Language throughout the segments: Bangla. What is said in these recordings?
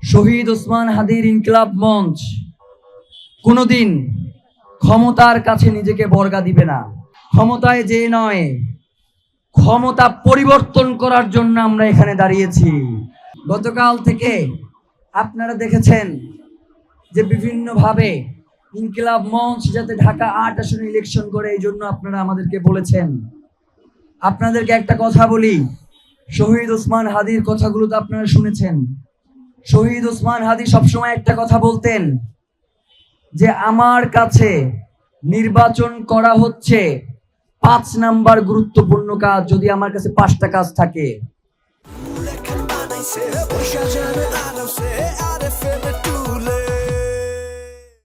শহীদ ওসমান হাদির ইনকিলাব মঞ্চ কোনোদিন ক্ষমতার কাছে নিজেকে বর্গা দিবে না। ক্ষমতায় যে নয়, ক্ষমতা পরিবর্তন করার জন্য আমরা এখানে দাঁড়িয়েছি। গতকাল থেকে আপনারা দেখেছেন যে বিভিন্নভাবে ইনকিলাব মঞ্চ যাতে ঢাকা ৮ আসনে ইলেকশন করে, এই জন্য আপনারা আমাদেরকে বলেছেন। আপনাদেরকে একটা কথা বলি, শহীদ ওসমান হাদির কথাগুলো তো আপনারা শুনেছেন। শহীদ ওসমান হাদি সবসময় একটা কথা বলতেন যে আমার কাছে নির্বাচন করা হচ্ছে ৫ নাম্বার গুরুত্বপূর্ণ কাজ, যদি আমার কাছে ৫টা কাজ থাকে।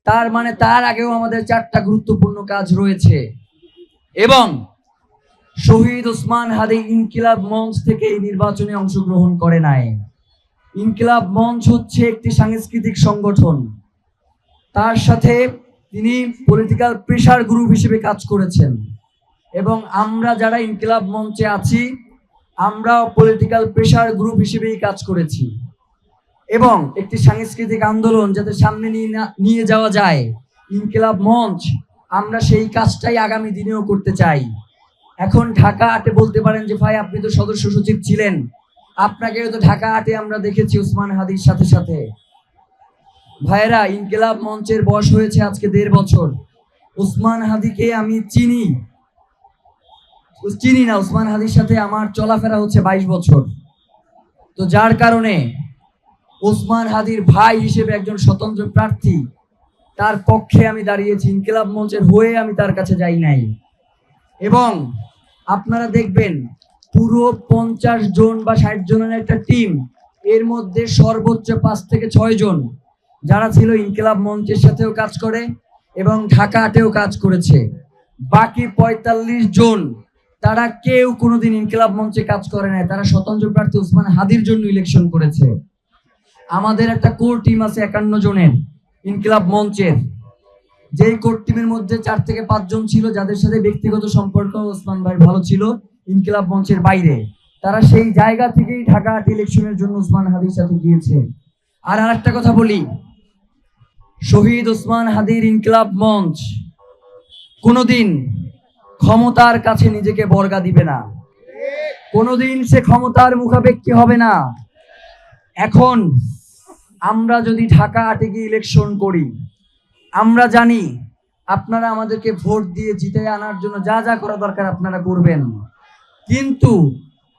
তার মানে তার আগেও আমাদের 4টা গুরুত্বপূর্ণ কাজ রয়েছে। এবং শহীদ ওসমান হাদি ইনকিলাব মঞ্চ থেকে এই নির্বাচনে অংশগ্রহণ করে নাই। ইনকিলাব মঞ্চ হচ্ছে একটি সাংস্কৃতিক সংগঠন, তার সাথে তিনি পলিটিক্যাল প্রেসার গ্রুপ হিসেবে কাজ করেছেন। এবং আমরা যারা ইনকিলাব মঞ্চে আছি, আমরাও পলিটিক্যাল প্রেসার গ্রুপ হিসেবেই কাজ করেছি। এবং একটি সাংস্কৃতিক আন্দোলন যাতে সামনে নিয়ে যাওয়া যায়, ইনকিলাব মঞ্চ, আমরা সেই কাজটাই আগামী দিনেও করতে চাই। এখন ঢাকা ৮-এ বলতে পারেন যে ভাই আপনি তো সদস্য সচিব ছিলেন, আপনাকেও তো ঢাকা ৮-এ আমরা দেখেছি ওসমান হাদির সাথে সাথে। ভাইরা, ইনকিলাব মঞ্চের বয়স হয়েছে আজকে ১.৫ বছর। ওসমান হাদিকে আমি চিনি না, ওসমান হাদির সাথে আমার চলাফেরা হচ্ছে ২২ বছর। তো যার কারণে ওসমান হাদির ভাই হিসেবে একজন স্বতন্ত্র প্রার্থী, তার পক্ষে আমি দাঁড়িয়েছি। ইনকিলাব মঞ্চের হয়ে আমি তার কাছে যাই নাই। এবং আপনারা দেখবেন পুরো ৫০ জন বা ৬০ জনের একটা টিম, এর মধ্যে সর্বোচ্চ ৫ থেকে ৬ জন যারা ছিল ইনকিলাব মঞ্চের সাথেও কাজ করে এবং ঢাকা ৮-এও কাজ করেছে। বাকি ৪৫ জন তারা কেউ কোনোদিন ইনকিলাব মঞ্চে কাজ করে নাই, তারা স্বতন্ত্র প্রার্থী ওসমান হাদির জন্য ইলেকশন করেছে। আমাদের একটা কোর টিম আছে ৫১ জনের ইনকিলাব মঞ্চের, যেই কোর টিমের মধ্যে ৪ থেকে ৫ জন ছিল যাদের সাথে ব্যক্তিগত সম্পর্ক ওসমান ভাই ভালো ছিল ইনকিলাব মঞ্চের বাইরে। তারা সেই জায়গা থেকেই ঢাকা ৮ ইলেকশনের জন্য ওসমান হাদির সাথে গিয়েছে। আর আরেকটা কথা বলি, শহীদ ওসমান হাদির ইনকিলাব মঞ্চ কোনোদিন ক্ষমতার কাছে নিজেকে বর্গা দিবে না, কোনোদিন সে ক্ষমতার মুখাপেক্ষী হবে না। এখন আমরা যদি ঢাকা ৮-এ গিয়ে ইলেকশন করি, আমরা জানি আপনারা আমাদেরকে ভোট দিয়ে জিতে আনার জন্য যা যা করা দরকার আপনারা করবেন, কিন্তু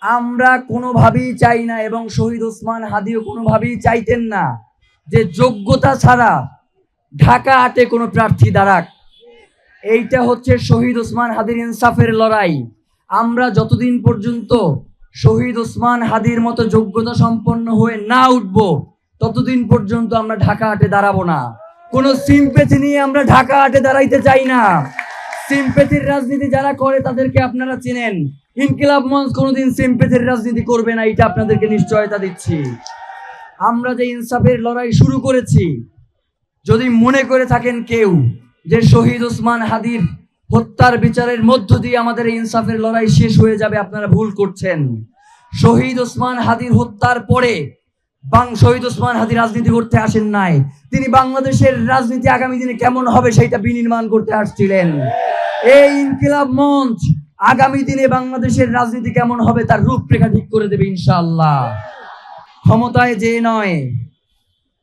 আমরা কোনোভাবেই চাই না, এবং শহীদ ওসমান হাদিও কোনোভাবেই চাইতেন না যে যোগ্যতা ছাড়া ঢাকা ৮-এ কোনো প্রার্থী দাঁড়াক। এইটা হচ্ছে শহীদ ওসমান হাদির ইনসাফের লড়াই। আমরা যতদিন পর্যন্ত শহীদ ওসমান হাদির মতো যোগ্যতা সম্পন্ন হয়ে না উঠব, ততদিন পর্যন্ত আমরা ঢাকা ৮-এ দাঁড়াবো না। কোনো সিম্প্যাথি নিয়ে আমরা ঢাকা ৮-এ দাঁড়াইতে চাই না। সিম্প্যাথির রাজনীতি যারা করে তাদেরকে আপনারা চেনেন। ইনকিলাব মঞ্চ কোনোদিন সিম্প্যাথির রাজনীতি করবে না, এটা আপনাদেরকে নিশ্চয়তা দিচ্ছি। আমরা যে ইনসাফের লড়াই শুরু করেছি, যদি মনে করে থাকেন কেউ যে শহীদ ওসমান হাদির হত্যার বিচারের মধ্য দিয়ে আমাদের ইনসাফের লড়াই শেষ হয়ে যাবে, আপনারা ভুল করছেন। শহীদ ওসমান হাদির হত্যার পরে শহীদ ওসমান হাদি রাজনীতি করতে আসেন নাই, তিনি বাংলাদেশের রাজনীতি আগামী দিনে কেমন হবে সেটা বিনির্মাণ করতে আসছিলেন। এই ইনকিলাব মঞ্চ আগামী দিনে বাংলাদেশের রাজনীতি কেমন হবে তার রূপরেখা ঠিক করে দেবে ইনশাআল্লাহ। ক্ষমতায় যে নয়,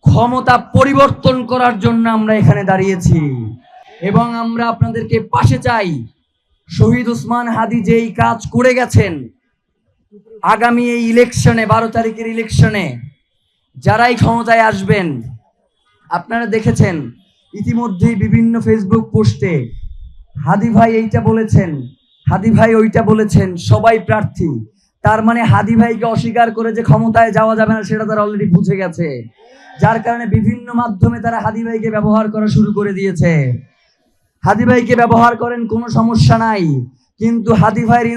ক্ষমতা পরিবর্তন করার জন্য আমরা এখানে দাঁড়িয়েছি। এবং আমরা আপনাদেরকে পাশে চাই। শহীদ ওসমান হাদি যেই কাজ করে গেছেন, আগামী এই ইলেকশনে ১২ তারিখের ইলেকশনে যারাই ক্ষমতায় আসবেন, আপনারা দেখেছেন ইতিমধ্যেই বিভিন্ন ফেসবুক পোস্টে হাদি ভাই এইটা বলেছেন, হাদি ভাই ওইটা বলেছেন, সবাই প্রার্থী। তার মানে হাদি ভাইকে অস্বীকার করে যে ক্ষমতায় যাওয়া যাবে না সেটা তারা অলরেডি বুঝে গেছে। যার কারণে বিভিন্ন মাধ্যমে তারা হাদি ভাইকে ব্যবহার করা শুরু করে দিয়েছে। হাদি ভাইকে ব্যবহার করেন, কোনো সমস্যা নাই, কিন্তু হাদি ভাইয়ের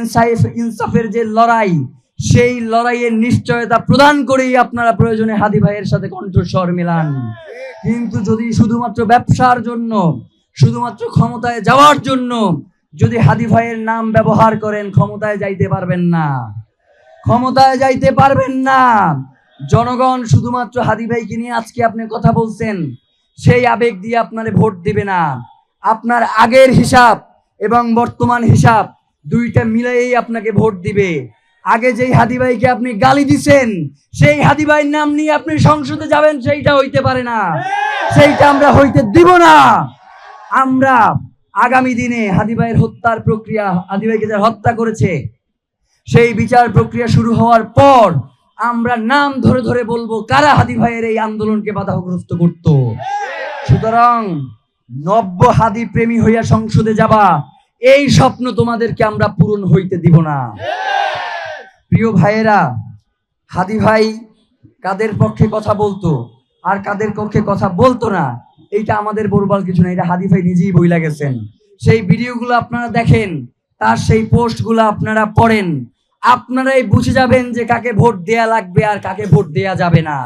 ইনসাফের যে লড়াই, সেই লড়াইয়ের নিশ্চয়তা প্রদান করেই আপনারা প্রয়োজনে হাদি ভাইয়ের সাথে কণ্ঠস্বর মিলান। কিন্তু যদি শুধুমাত্র ব্যবসার জন্য, শুধুমাত্র ক্ষমতায় যাওয়ার জন্য যদি হাদি ভাইয়ের নাম ব্যবহার করেন, ক্ষমতায় যাইতে পারবেন না, ক্ষমতায় যাইতে পারবেন না। জনগণ শুধুমাত্র হাদি ভাইকে নিয়ে আজকে আপনি কথা বলছেন, সেই আবেগ দিয়ে আপনারে ভোট দিবে না। আপনার আগের হিসাব এবং বর্তমান হিসাব দুইটা মিলাইয়েই আপনাকে ভোট দিবে। আগে যেই হাদি ভাইকে আপনি গালি দিছেন, সেই হাদি ভাইয়ের নাম নিয়ে আপনি সংসদে যাবেন, সেইটা হইতে পারে না, সেইটা আমরা হইতে দিব না। আমরা আগামী দিনে হাদি ভাইয়ের হত্যার প্রক্রিয়া, হাদি ভাইকে যারা হত্যা করেছে সেই বিচার প্রক্রিয়া শুরু হওয়ার পর আমরা নাম ধরে ধরে বলবো কারা হাদি ভাইয়ের এই আন্দোলনকে বাধাগ্রস্ত করত। সুতরাং নব্য হাদি প্রেমী হইয়া সংসদে যাবা, এই স্বপ্ন তোমাদেরকে আমরা পূরণ হইতে দিব না। প্রিয় ভাইয়েরা, হাদি ভাই কাদের পক্ষে কথা বলতো আর কাদের পক্ষে কথা বলতো না, এইটা আমাদের বলবার কিছু না, এটা হাদি ভাই নিজেই বইলা গেছেন। সেই ভিডিওগুলো আপনারা দেখেন, তার সেই পোস্টগুলো আপনারা পড়েন, আপনারাই বুঝে যাবেন যে কাকে ভোট দেয়া লাগবে আর কাকে ভোট দেয়া যাবে না।